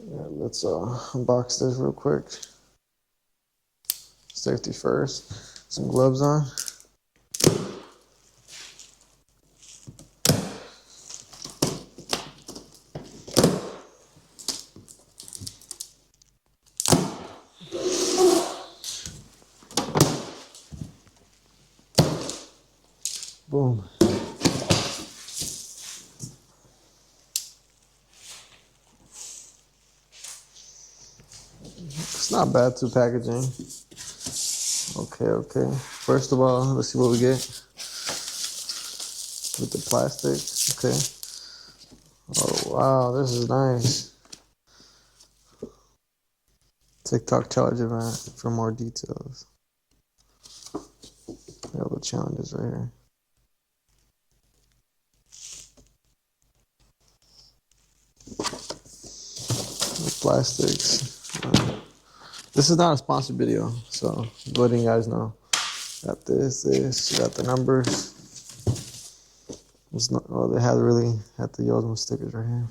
Yeah, let's unbox this real quick. Safety first. Some gloves on. Boom. It's not bad to packaging. Okay. First of all, let's see what we get with the plastic. Okay. Oh wow, this is nice. TikTok challenge event for more details. All the challenges right here. The plastics. This is not a sponsored video, so letting you guys know. Got this, got the numbers. It's not, oh, they had the YOZMA stickers right here.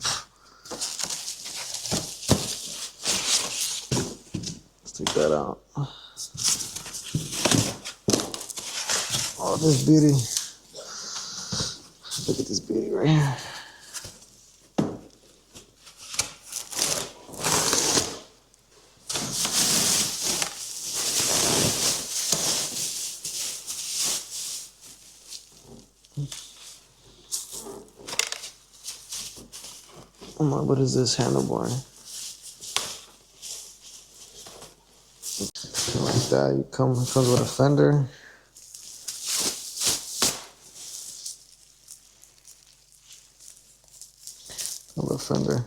Let's take that out. Oh, this beauty. Look at this beauty right here. Oh my, what is this handlebar? Like that, it comes with a fender. A fender.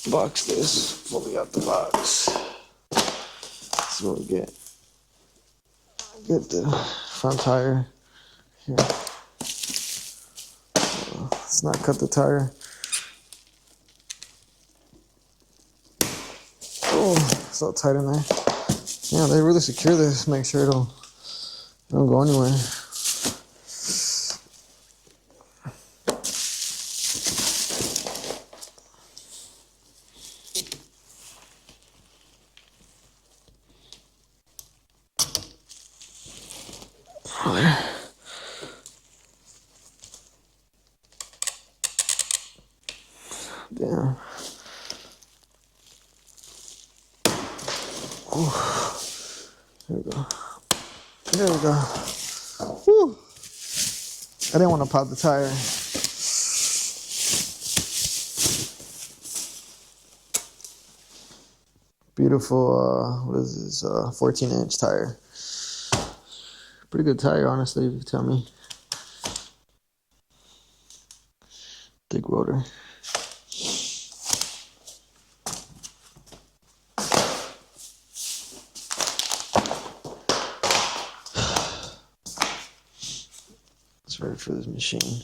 Box this fully out the box. That's what we get. Get the front tire here. Let's not cut the tire. Oh, so tight in there. Yeah, they really secure this. Make sure it don't go anywhere. There. Damn. Oh, there we go. There we go. Whew. I didn't want to pop the tire. Beautiful, what is this, 14-inch tire. Pretty good tire, honestly, if you tell me. Big rotor. It's ready for this machine.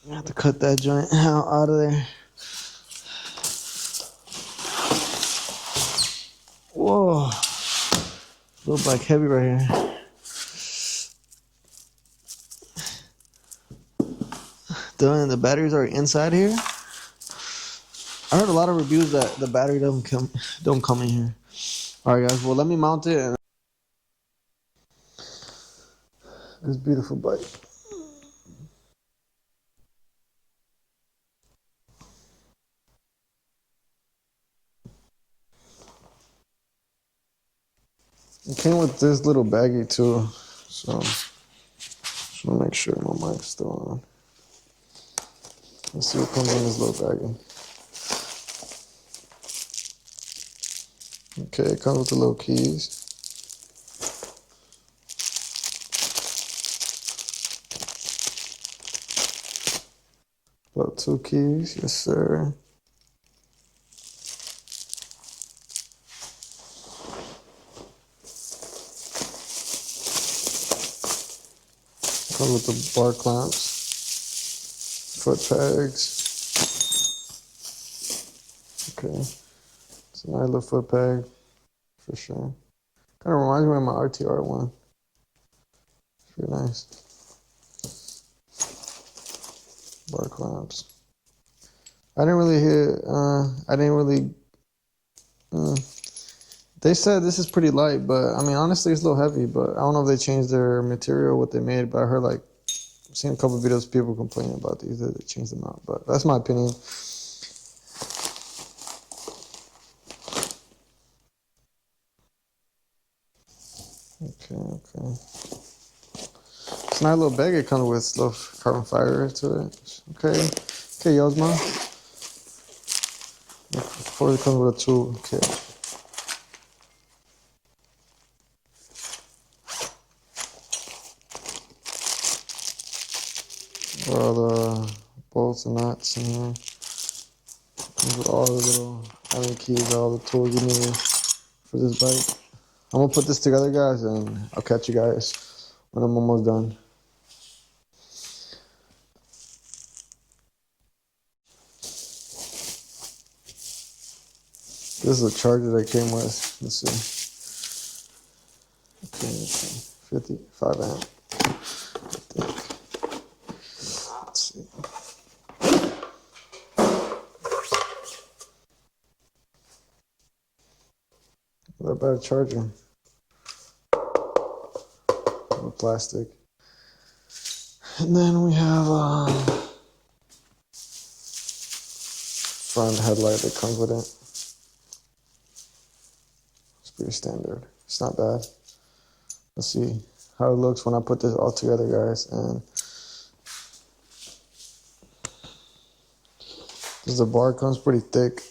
I have to cut that joint out of there. Whoa. Little bike heavy right here. The batteries are inside here. I heard a lot of reviews that the battery don't come in here. Alright guys, well let me mount it and this beautiful bike. It came with this little baggie too, so just wanna make sure my mic's still on. Let's see what comes in this little baggie. Okay, it comes with the little keys. About 2 keys, yes sir. Comes with the bar clamps, foot pegs. Okay, it's a nice little foot peg for sure. Kind of reminds me of my RTR one. It's pretty nice. Bar clamps. I didn't really hear. They said this is pretty light, but I mean honestly it's a little heavy. But I don't know if they changed their material, what they made. But I heard like I've seen a couple of videos of people complaining about these that they changed them out. But that's my opinion. Okay. It's a nice little bag it comes with, little carbon fiber to it. Okay, YOZMA. Before it comes with a tool. Okay. All the bolts and nuts in here. Comes with all the little Allen keys, all the tools you need for this bike. I'm gonna put this together, guys, and I'll catch you guys when I'm almost done. This is the charger that came with. Let's see. Okay. 55 amp. Let's see. What about a charger? Plastic. And then we have front headlight that comes with it. It's pretty standard. It's not bad. Let's see how it looks when I put this all together, guys. And the bar comes pretty thick.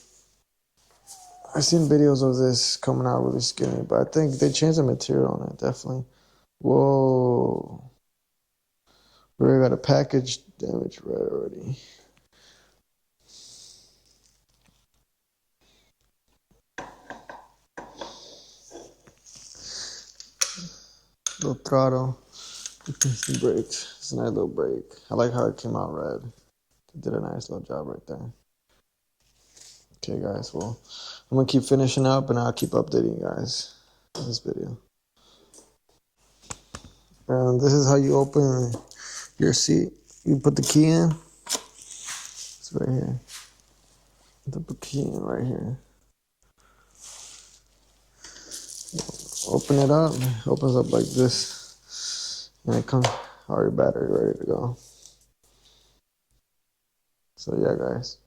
I've seen videos of this coming out really skinny, but I think they changed the material on it, definitely. Whoa. We already got a package damage right already. Little throttle. Brakes. It's a nice little brake. I like how it came out red. They did a nice little job right there. Okay, guys. Well, I'm going to keep finishing up, and I'll keep updating you guys in this video. And this is how you open your seat. You put the key in. It's right here. Put the key in right here. Open it up. It opens up like this. And it comes already battery ready to go. So yeah, guys.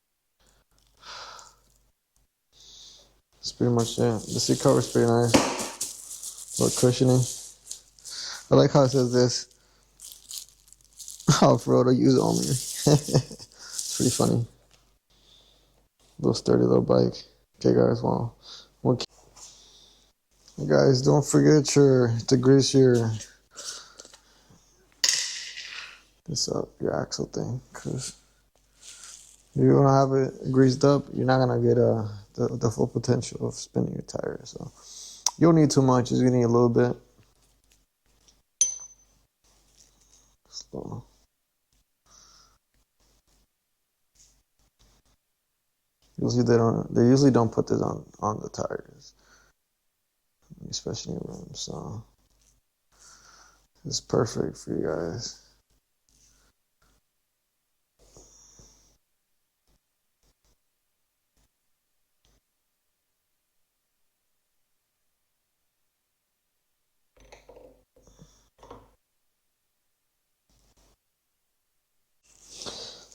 That's pretty much it. The seat cover is pretty nice. A little cushioning. I like how it says this. Off-road use only. It's pretty funny. Little sturdy little bike. Okay, guys. Well, hey guys, don't forget to grease your your axle thing, because if you don't have it greased up, you're not gonna get the full potential of spinning your tire. So you don't need too much. You're gonna need a little bit. Slow. Usually they usually don't put this on the tires, especially in rims. So it's perfect for you guys.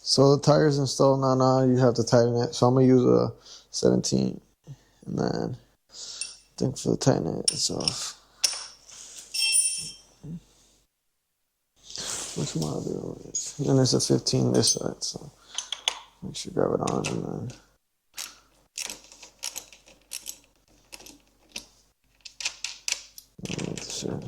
So the tire's installed now. You have to tighten it. So I'm gonna use a 17, and then I think for the tightening it's off. Which model is? And then there's a 15 this side, so make sure you grab it on and then. Sure.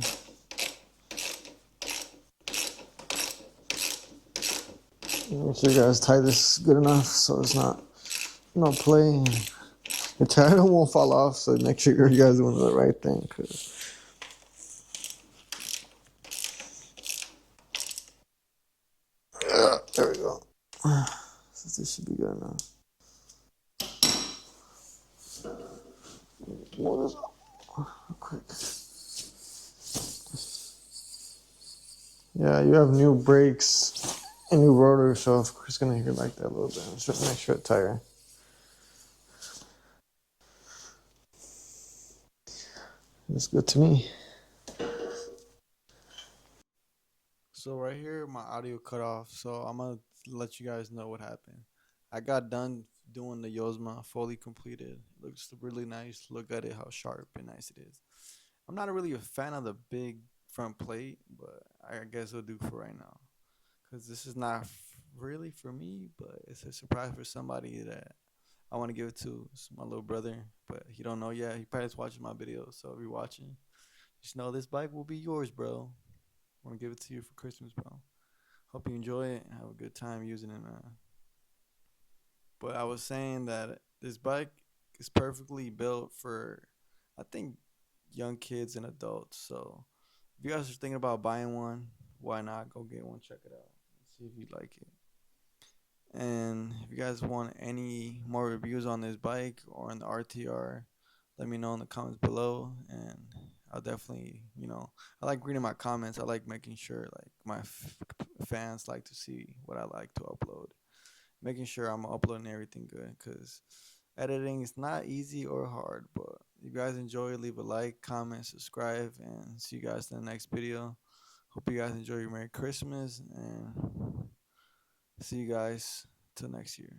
Make sure you guys tie this good enough so it's not no play. Your tire won't fall off, so make sure you guys are doing the right thing. There we go. So this should be good enough. What is up? Real quick. Yeah, you have new brakes and new rotor, so of course it's gonna hear like that a little bit. Just make sure it's tire. It's good to me. So right here, my audio cut off. So I'm gonna let you guys know what happened. I got done doing the YOZMA fully completed. Looks really nice. Look at it, how sharp and nice it is. I'm not really a fan of the big front plate, but I guess it'll do for right now. Cause this is not really for me, but it's a surprise for somebody that I want to give it to. It's my little brother, but he don't know yet. He probably is watching my video, so if you're watching, just know this bike will be yours, bro. I want to give it to you for Christmas, bro. Hope you enjoy it. Have a good time using it, man. But I was saying that this bike is perfectly built for, I think, young kids and adults. So if you guys are thinking about buying one, why not go get one? Check it out. See if you like it. And if you guys want any more reviews on this bike or on the RTR, let me know in the comments below. And I'll definitely, I like reading my comments. I like making sure like my fans like to see what I like to upload. Making sure I'm uploading everything good because editing is not easy or hard. But if you guys enjoy, leave a like, comment, subscribe, and see you guys in the next video. Hope you guys enjoy your Merry Christmas and see you guys till next year.